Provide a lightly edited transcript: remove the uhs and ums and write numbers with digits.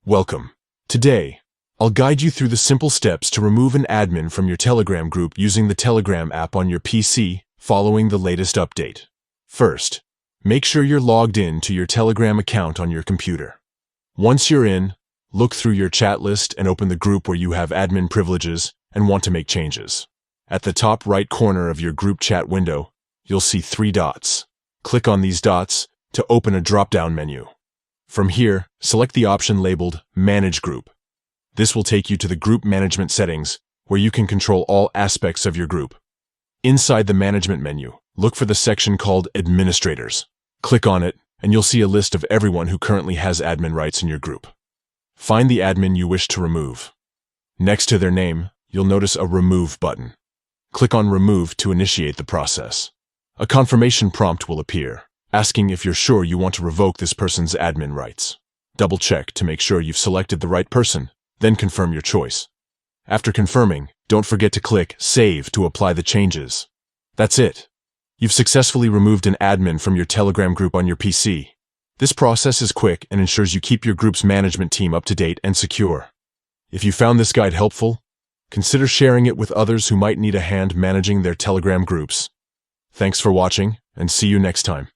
Welcome. Today, I'll guide you through the simple steps to remove an admin from your Telegram group using the Telegram app on your PC following the latest update. First, make sure you're logged in to your Telegram account on your computer. Once you're in, look through your chat list and open the group where you have admin privileges and want to make changes. At the top right corner of your group chat window, you'll see 3 dots. Click on these dots to open a drop-down menu. From here, select the option labeled Manage Group. This will take you to the group management settings, where you can control all aspects of your group. Inside the management menu, look for the section called Administrators. Click on it, and you'll see a list of everyone who currently has admin rights in your group. Find the admin you wish to remove. Next to their name, you'll notice a Remove button. Click on Remove to initiate the process. A confirmation prompt will appear, asking if you're sure you want to revoke this person's admin rights. Double-check to make sure you've selected the right person, then confirm your choice. After confirming, don't forget to click Save to apply the changes. That's it. You've successfully removed an admin from your Telegram group on your PC. This process is quick and ensures you keep your group's management team up to date and secure. If you found this guide helpful, consider sharing it with others who might need a hand managing their Telegram groups. Thanks for watching, and see you next time.